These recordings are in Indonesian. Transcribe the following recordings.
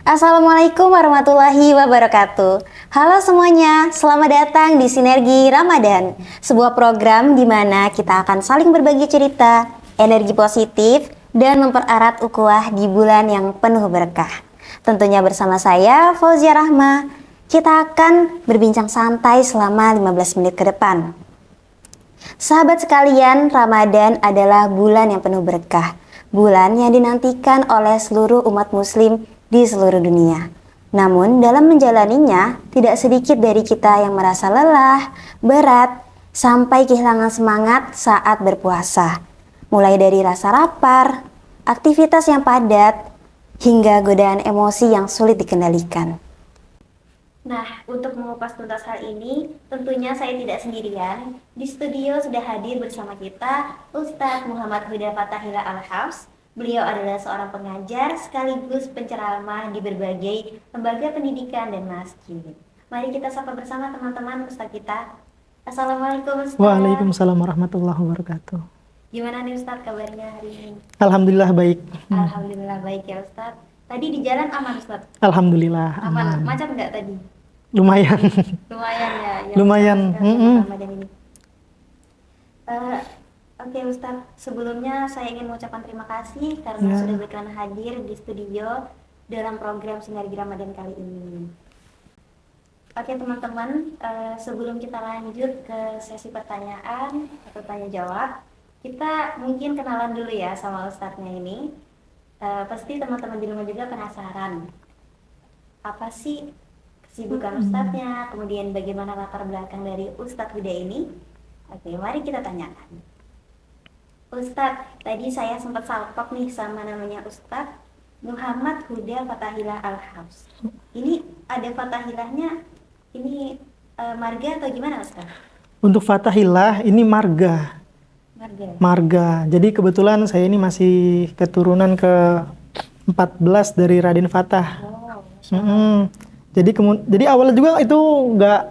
Assalamualaikum warahmatullahi wabarakatuh. Halo semuanya, selamat datang di Sinergi Ramadan, sebuah program di mana kita akan saling berbagi cerita, energi positif, dan mempererat ukhuwah di bulan yang penuh berkah. Tentunya bersama saya, Fauzia Rahma, kita akan berbincang santai selama 15 menit ke depan. Sahabat sekalian, Ramadan adalah bulan yang penuh berkah, bulan yang dinantikan oleh seluruh umat muslim di seluruh dunia. Namun dalam menjalaninya, tidak sedikit dari kita yang merasa lelah, berat, sampai kehilangan semangat saat berpuasa. Mulai dari rasa lapar, aktivitas yang padat, hingga godaan emosi yang sulit dikendalikan. Nah, untuk mengupas tuntas hal ini, tentunya saya tidak sendirian. Di studio sudah hadir bersama kita Ustadz Muhammad Huda Fathahillah Al-Hafs. Beliau adalah seorang pengajar sekaligus penceramah di berbagai lembaga pendidikan dan masjid. Mari kita sapa bersama teman-teman Ustadz kita. Assalamualaikum Ustadz. Waalaikumsalam warahmatullahi wabarakatuh. Gimana nih Ustadz kabarnya hari ini? Alhamdulillah baik. Alhamdulillah baik ya Ustadz. Tadi di jalan aman Ustadz? Alhamdulillah Aman. aman. Macet nggak tadi? Lumayan. Lumayan ya. Lumayan. Ramadan ini. Oke Ustadz, sebelumnya saya ingin mengucapkan terima kasih karena sudah berkenan hadir di studio dalam program Sinergi Ramadan kali ini. Oke teman-teman, sebelum kita lanjut ke sesi pertanyaan atau tanya jawab, kita mungkin kenalan dulu ya sama Ustadznya ini. Pasti teman-teman di rumah juga penasaran, apa sih kesibukan Ustadznya, kemudian bagaimana latar belakang dari Ustadz Huda ini. Oke, mari kita tanyakan. Ustadz, tadi saya sempat salpok nih sama namanya Ustadz Muhammad Huda Fathahillah Al-Hafs. Ini ada Fathahillahnya, ini marga atau gimana Ustadz? Untuk Fathahillah ini marga. Marga. Jadi kebetulan saya ini masih keturunan ke-14 dari Raden Fatah. Jadi awalnya juga itu nggak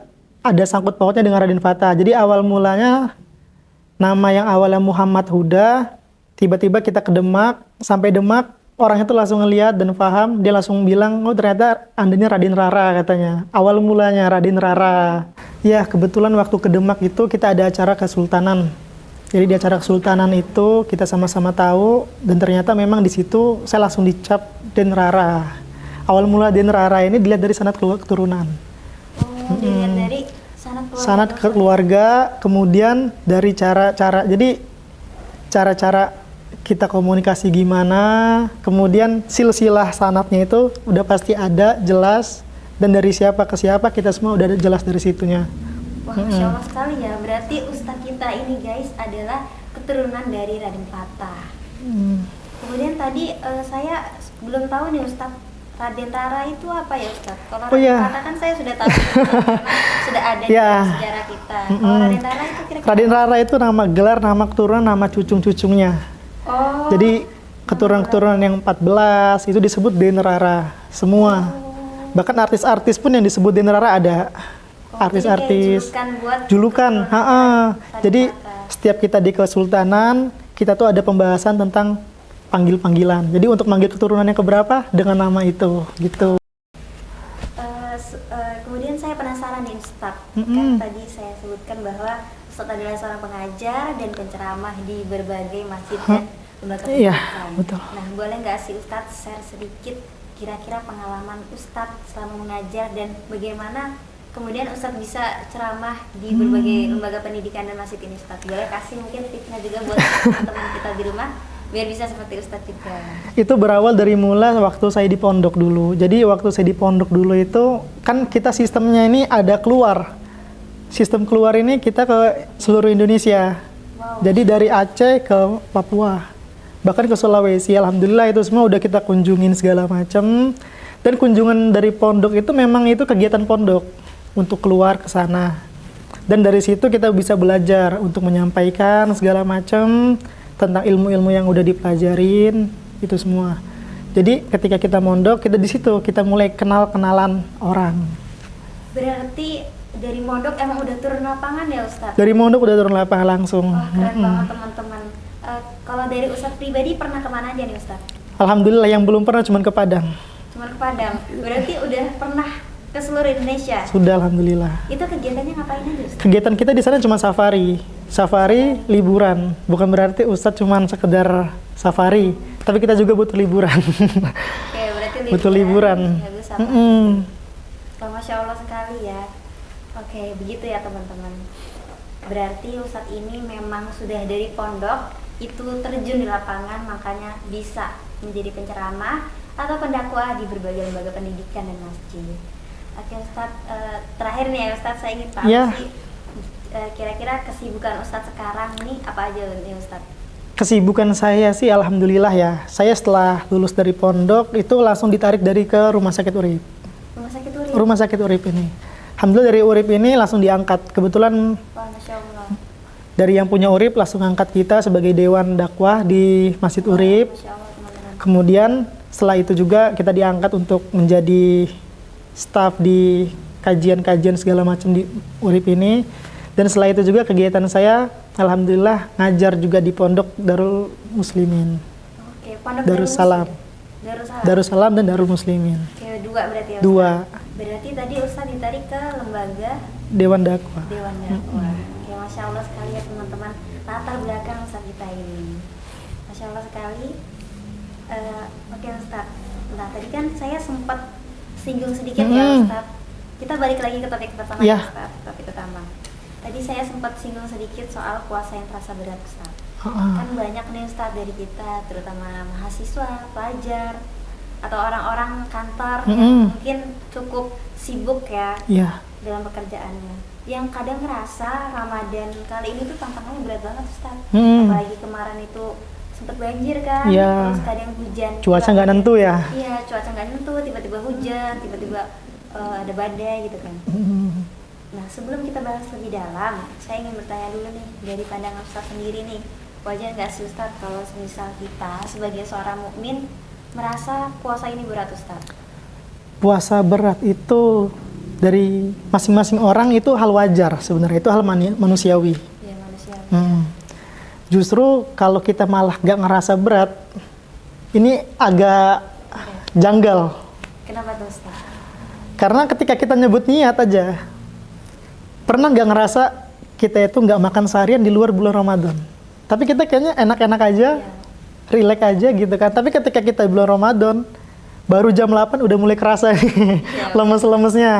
ada sangkut pautnya dengan Raden Fatah. Jadi awal mulanya nama yang awalnya Muhammad Huda, tiba-tiba kita ke Demak, sampai Demak orang itu langsung ngelihat dan paham, dia langsung bilang, oh ternyata andanya Raden Rara katanya. Awal mulanya Raden Rara. Ya kebetulan waktu ke Demak itu kita ada acara kesultanan. Jadi di acara kesultanan itu kita sama-sama tahu, dan ternyata memang di situ saya langsung dicap Den Rara. Awal mula Den Rara ini dilihat dari sanad keturunan. Oh, dilihat dari sanad keluarga, kemudian dari cara-cara kita komunikasi gimana, kemudian silsilah sanadnya itu udah pasti ada jelas, dan dari siapa ke siapa kita semua udah ada jelas dari situnya. Wah, Masya Allah sekali ya, berarti Ustadz kita ini guys adalah keturunan dari Raden Fatah. Kemudian tadi saya belum tahu nih Ustadz, Raden Rara itu apa ya Ustadz? Kalau Raden Fatah kan saya sudah tahu, sudah ada di sejarah kita. Kalau Raden Rara itu kira-kira? Raden Rara itu nama gelar, nama keturunan, nama cucung-cucungnya. Oh. Jadi keturunan-keturunan yang 14 itu disebut Den Rara semua. Bahkan artis-artis pun yang disebut Den Rara ada. Artis-artis. Julukan. Jadi setiap kita di kesultanan, kita tuh ada pembahasan tentang panggil-panggilan. Jadi untuk manggil keturunan yang keberapa dengan nama itu, gitu. Kemudian saya penasaran nih Ustadz, kan tadi saya sebutkan bahwa Ustadz adalah seorang pengajar dan penceramah di berbagai masjid dan lembaga pendidikan. Iya, betul. Nah, boleh nggak sih Ustadz share sedikit kira-kira pengalaman Ustadz selama mengajar dan bagaimana kemudian Ustadz bisa ceramah di berbagai lembaga pendidikan dan masjid ini Ustadz? Boleh kasih mungkin tipsnya juga buat teman-teman kita di rumah biar bisa seperti Ustadz juga. Itu berawal dari mula waktu saya di pondok dulu. Jadi waktu saya di pondok dulu itu kan kita sistemnya ini ada keluar. Sistem keluar ini kita ke seluruh Indonesia. Wow. Jadi dari Aceh ke Papua, bahkan ke Sulawesi. Alhamdulillah itu semua udah kita kunjungin segala macam. Dan kunjungan dari pondok itu memang itu kegiatan pondok untuk keluar ke sana. Dan dari situ kita bisa belajar untuk menyampaikan segala macam tentang ilmu-ilmu yang udah dipelajarin itu semua. Jadi ketika kita mondok, kita di situ kita mulai kenalan orang. Berarti dari mondok emang udah turun lapangan ya Ustadz? Dari mondok udah turun lapangan langsung. Wah, keren banget teman-teman. Kalau dari Ustadz pribadi pernah kemana aja nih Ustadz? Alhamdulillah yang belum pernah cuma ke Padang. Cuman ke Padang. Berarti udah pernah ke seluruh Indonesia. Sudah, alhamdulillah. Itu kegiatannya ngapain aja, Ustaz? Kegiatan kita di sana cuma safari liburan. Bukan berarti Ustadz cuma sekedar safari, tapi kita juga butuh liburan. Oke, berarti liburan. Butuh liburan. Habis safari. Wah, Masya Allah sekali ya. Oke, begitu ya teman-teman. Berarti Ustadz ini memang sudah dari pondok itu terjun di lapangan, makanya bisa menjadi penceramah atau pendakwah di berbagai lembaga pendidikan dan masjid. Oke Ustadz, terakhir nih ya Ustadz, saya ingin tahu sih kira-kira kesibukan Ustadz sekarang nih apa aja nih Ustadz? Kesibukan saya sih alhamdulillah ya. Saya setelah lulus dari pondok itu langsung ditarik ke Rumah Sakit Urip. Rumah Sakit Urip? Rumah Sakit Urip ini. Alhamdulillah dari Urip ini langsung diangkat. Kebetulan wah, Masya Allah. Dari yang punya Urip langsung angkat kita sebagai Dewan Dakwah di Masjid Urip. Masya Allah, teman-teman. Kemudian setelah itu juga kita diangkat untuk menjadi staf di kajian-kajian segala macam di Urip ini. Dan setelah itu juga kegiatan saya alhamdulillah ngajar juga di Pondok Darul Muslimin. Oke, Pondok Darussalam. Darussalam dan Darul Muslimin. Oke, dua berarti ya Ustaz? Dua. Berarti tadi Ustaz ditarik ke lembaga Dewan Dakwah. Dewan Dakwah. Oke, Masya Allah sekali ya teman-teman, latar belakang Ustaz kita ini. Masya Allah sekali. Oke Ustaz, nah tadi kan saya sempat singgung sedikit ya Ustaz. Kita balik lagi ke topik pertama ya Ustaz, topik utama. Tadi saya sempat singgung sedikit soal puasa yang terasa berat Ustaz. Kan banyak nih Ustaz dari kita, terutama mahasiswa, pelajar, atau orang-orang kantor yang mungkin cukup sibuk ya dalam pekerjaannya, yang kadang ngerasa Ramadan kali ini tuh tantangannya berat banget Ustaz. Apalagi kemarin itu sempat banjir kan, terus kadang hujan, cuaca nggak nentu ya. Iya, cuaca nggak nentu, tiba-tiba hujan, tiba-tiba ada badai gitu kan. Nah, sebelum kita bahas lebih dalam, saya ingin bertanya dulu nih, dari pandangan Ustaz sendiri nih, wajar nggak sih Ustaz kalau misal kita sebagai seorang mukmin merasa puasa ini berat Ustaz? Puasa berat itu dari masing-masing orang itu hal wajar sebenarnya, itu hal manusiawi. Iya, manusiawi. Justru kalau kita malah gak ngerasa berat, ini agak janggal. Kenapa tuh Ustaz? Karena ketika kita nyebut niat aja, pernah gak ngerasa kita itu gak makan seharian di luar bulan Ramadan? Tapi kita kayaknya enak-enak aja, rileks aja gitu kan. Tapi ketika kita bulan Ramadan, baru jam 8 udah mulai kerasa lemes-lemesnya.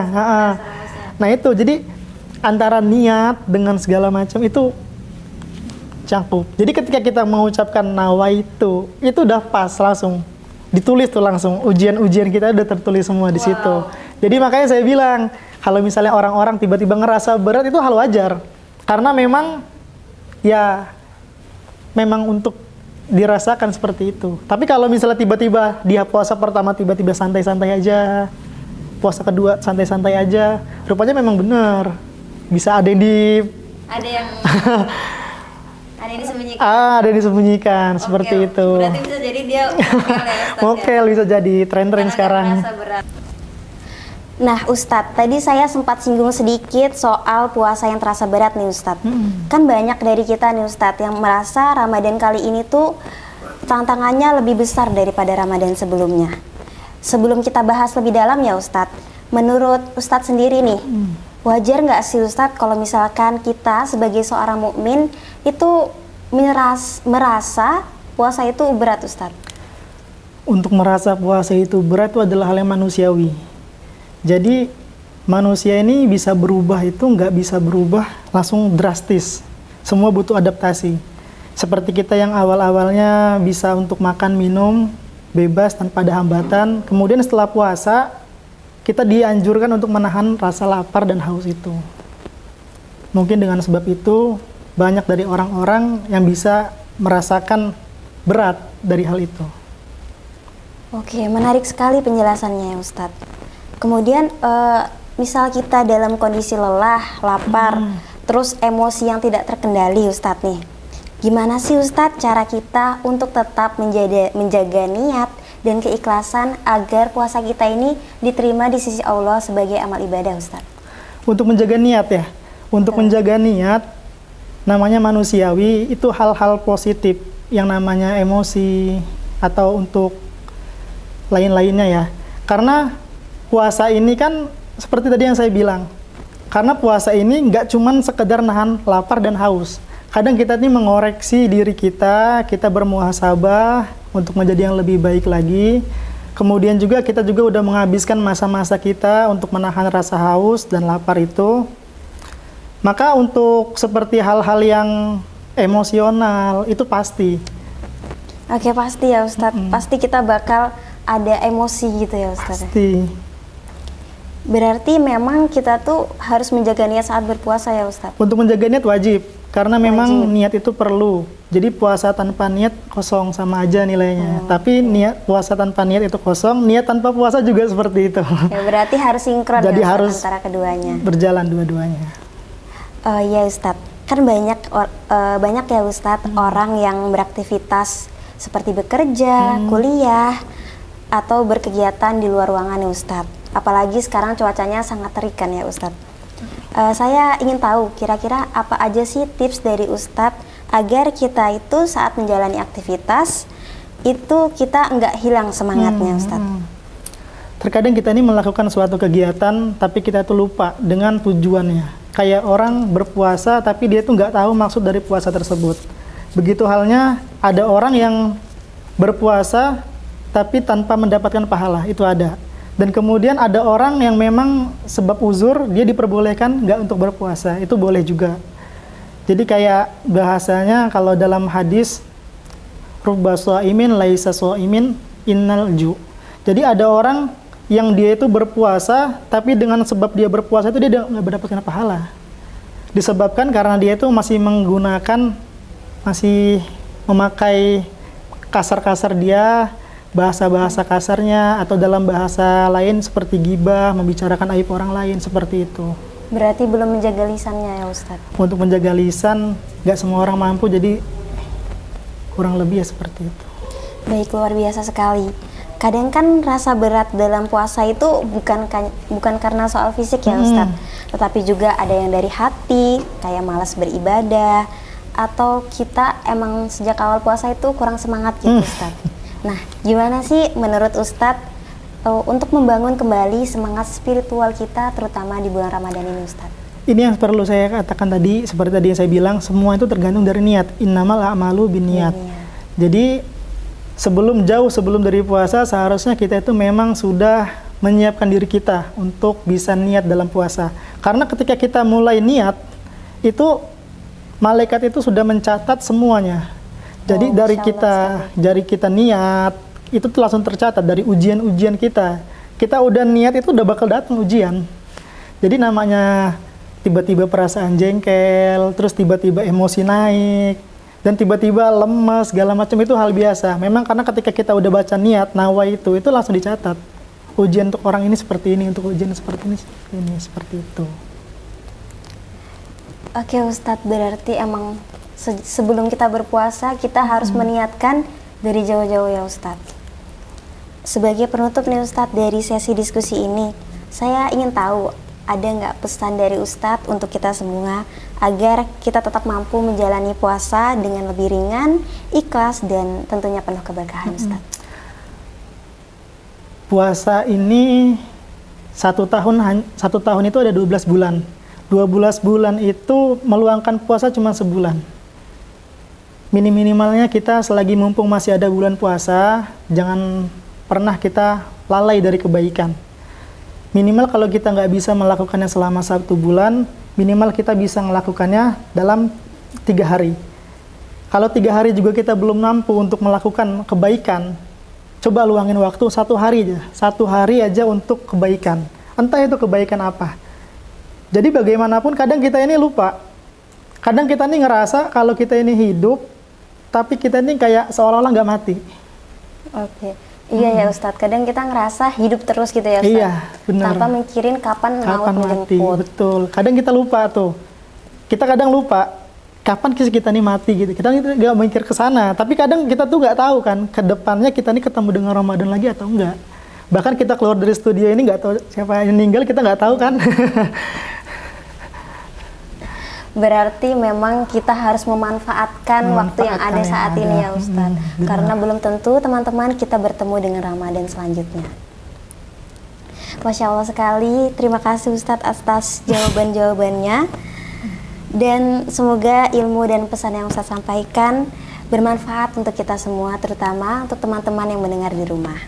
Nah itu, jadi antara niat dengan segala macam itu cangkup. Jadi ketika kita mengucapkan nawaitu, itu udah pas langsung. Ditulis tuh langsung, ujian-ujian kita udah tertulis semua di situ. Jadi makanya saya bilang, kalau misalnya orang-orang tiba-tiba ngerasa berat itu hal wajar. Karena memang memang untuk dirasakan seperti itu. Tapi kalau misalnya tiba-tiba dia puasa pertama tiba-tiba santai-santai aja, puasa kedua santai-santai aja, rupanya memang benar. Bisa ada yang ada yang disembunyikan. Ada yang disembunyikan seperti itu. Berarti bisa jadi dia mokel bisa jadi tren-tren sekarang. Nah Ustadz, tadi saya sempat singgung sedikit soal puasa yang terasa berat nih Ustadz. Kan banyak dari kita nih Ustadz yang merasa Ramadan kali ini tuh tantangannya lebih besar daripada Ramadan sebelumnya. Sebelum kita bahas lebih dalam ya Ustadz, menurut Ustadz sendiri nih, wajar nggak sih Ustadz kalau misalkan kita sebagai seorang mukmin itu merasa puasa itu berat Ustadz? Untuk merasa puasa itu berat itu adalah hal yang manusiawi. Jadi manusia ini bisa berubah itu nggak bisa berubah langsung drastis. Semua butuh adaptasi. Seperti kita yang awal-awalnya bisa untuk makan, minum, bebas tanpa ada hambatan. Kemudian setelah puasa, kita dianjurkan untuk menahan rasa lapar dan haus itu. Mungkin dengan sebab itu, banyak dari orang-orang yang bisa merasakan berat dari hal itu. Oke, menarik sekali penjelasannya ya Ustadz. Kemudian misal kita dalam kondisi lelah, lapar, terus emosi yang tidak terkendali Ustadz nih. Gimana sih Ustadz cara kita untuk tetap menjaga niat dan keikhlasan agar puasa kita ini diterima di sisi Allah sebagai amal ibadah Ustadz? Untuk menjaga niat ya, untuk menjaga niat namanya manusiawi, itu hal-hal positif yang namanya emosi atau untuk lain-lainnya ya. Karena puasa ini kan seperti tadi yang saya bilang, karena puasa ini nggak cuman sekedar nahan lapar dan haus. Kadang kita ini mengoreksi diri kita bermuhasabah untuk menjadi yang lebih baik lagi. Kemudian juga kita juga udah menghabiskan masa-masa kita untuk menahan rasa haus dan lapar itu. Maka untuk seperti hal-hal yang emosional itu pasti. Oke, pasti ya Ustadz. Pasti kita bakal ada emosi gitu ya Ustadz. Pasti. Berarti memang kita tuh harus menjaga niat saat berpuasa ya Ustadz? Untuk menjaga niat wajib, karena memang Wajib. niat itu perlu. Jadi puasa tanpa niat kosong, sama aja nilainya. Tapi niat puasa tanpa niat itu kosong, niat tanpa puasa juga seperti itu. Ya, berarti harus sinkron Jadi ya Ustadz, harus antara keduanya. berjalan dua-duanya. Ya Ustadz, kan banyak ya Ustadz orang yang beraktivitas seperti bekerja, kuliah, atau berkegiatan di luar ruangan ya Ustadz. Apalagi sekarang cuacanya sangat terikan ya Ustadz. Saya ingin tahu kira-kira apa aja sih tips dari Ustadz agar kita itu saat menjalani aktivitas itu kita nggak hilang semangatnya Ustadz. Terkadang kita ini melakukan suatu kegiatan tapi kita tuh lupa dengan tujuannya. Kayak orang berpuasa tapi dia tuh nggak tahu maksud dari puasa tersebut. Begitu halnya ada orang yang berpuasa tapi tanpa mendapatkan pahala, itu ada. Dan kemudian ada orang yang memang sebab uzur dia diperbolehkan nggak untuk berpuasa, itu boleh juga. Jadi kayak bahasanya kalau dalam hadis rubba shaimin laisa shaimin innal ju. Jadi ada orang yang dia itu berpuasa tapi dengan sebab dia berpuasa itu dia nggak mendapatkan pahala. Disebabkan karena dia itu masih memakai kasar-kasar dia, bahasa-bahasa kasarnya, atau dalam bahasa lain seperti ghibah, membicarakan aib orang lain, seperti itu. Berarti belum menjaga lisannya ya Ustadz? Untuk menjaga lisan, nggak semua orang mampu, jadi kurang lebih ya seperti itu. Baik, luar biasa sekali. Kadang kan rasa berat dalam puasa itu bukan karena soal fisik ya Ustadz, tetapi juga ada yang dari hati, kayak malas beribadah, atau kita emang sejak awal puasa itu kurang semangat gitu Ustadz. Nah, gimana sih menurut Ustadz untuk membangun kembali semangat spiritual kita terutama di bulan Ramadan ini Ustadz? Ini yang perlu saya katakan tadi, seperti tadi yang saya bilang, semua itu tergantung dari niat. Innamal a'malu binniyat. Jadi jauh sebelum dari puasa seharusnya kita itu memang sudah menyiapkan diri kita untuk bisa niat dalam puasa. Karena ketika kita mulai niat, itu malaikat itu sudah mencatat semuanya. Jadi dari kita niat itu tuh langsung tercatat dari ujian-ujian kita. Kita udah niat itu udah bakal datang ujian. Jadi namanya tiba-tiba perasaan jengkel, terus tiba-tiba emosi naik, dan tiba-tiba lemas, segala macam itu hal biasa. Memang karena ketika kita udah baca niat, nawa itu langsung dicatat. Ujian untuk orang ini seperti ini, untuk ujian seperti ini, seperti itu. Oke Ustadz, berarti emang sebelum kita berpuasa, kita harus meniatkan dari jauh-jauh ya Ustadz. Sebagai penutup nih Ustadz dari sesi diskusi ini, saya ingin tahu, ada nggak pesan dari Ustadz untuk kita semua agar kita tetap mampu menjalani puasa dengan lebih ringan, ikhlas, dan tentunya penuh keberkahan Ustadz? Puasa ini satu tahun itu ada 12 bulan. 12 bulan itu meluangkan puasa cuma sebulan. Minimalnya kita selagi mumpung masih ada bulan puasa, jangan pernah kita lalai dari kebaikan. Minimal kalau kita nggak bisa melakukannya selama 1 bulan, minimal kita bisa melakukannya dalam 3 hari. Kalau 3 hari juga kita belum mampu untuk melakukan kebaikan, coba luangin waktu 1 hari aja. 1 hari aja untuk kebaikan. Entah itu kebaikan apa. Jadi bagaimanapun kadang kita ini lupa. Kadang kita ini ngerasa kalau kita ini hidup, tapi kita ini kayak seolah-olah nggak mati. Oke. Iya ya Ustadz, kadang kita ngerasa hidup terus gitu ya Ustadz. Iya, benar. Tanpa mikirin kapan maut mati, menjemput. betul. Kadang kita lupa tuh. Kita kadang lupa kapan kita nih mati gitu. Kita nggak mikir ke sana, tapi kadang kita tuh nggak tahu kan ke depannya kita nih ketemu dengan Ramadan lagi atau enggak. Bahkan kita keluar dari studio ini nggak tahu siapa yang meninggal, kita nggak tahu kan. Berarti memang kita harus memanfaatkan waktu yang ada saat ini ya Ustadz. Karena belum tentu teman-teman kita bertemu dengan Ramadan selanjutnya. Masya Allah sekali. Terima kasih Ustadz atas jawaban-jawabannya. Dan semoga ilmu dan pesan yang Ustadz sampaikan bermanfaat untuk kita semua, terutama untuk teman-teman yang mendengar di rumah.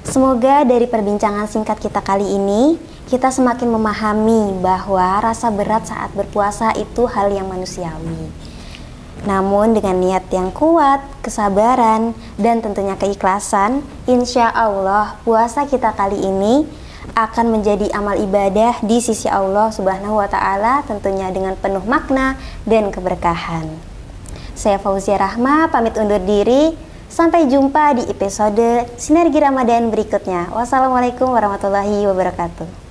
Semoga dari perbincangan singkat kita kali ini, kita semakin memahami bahwa rasa berat saat berpuasa itu hal yang manusiawi. Namun dengan niat yang kuat, kesabaran, dan tentunya keikhlasan, insya Allah puasa kita kali ini akan menjadi amal ibadah di sisi Allah Subhanahu wa Ta'ala, tentunya dengan penuh makna dan keberkahan. Saya Fauzia Rahma pamit undur diri. Sampai jumpa di episode Sinergi Ramadan berikutnya. Wassalamualaikum warahmatullahi wabarakatuh.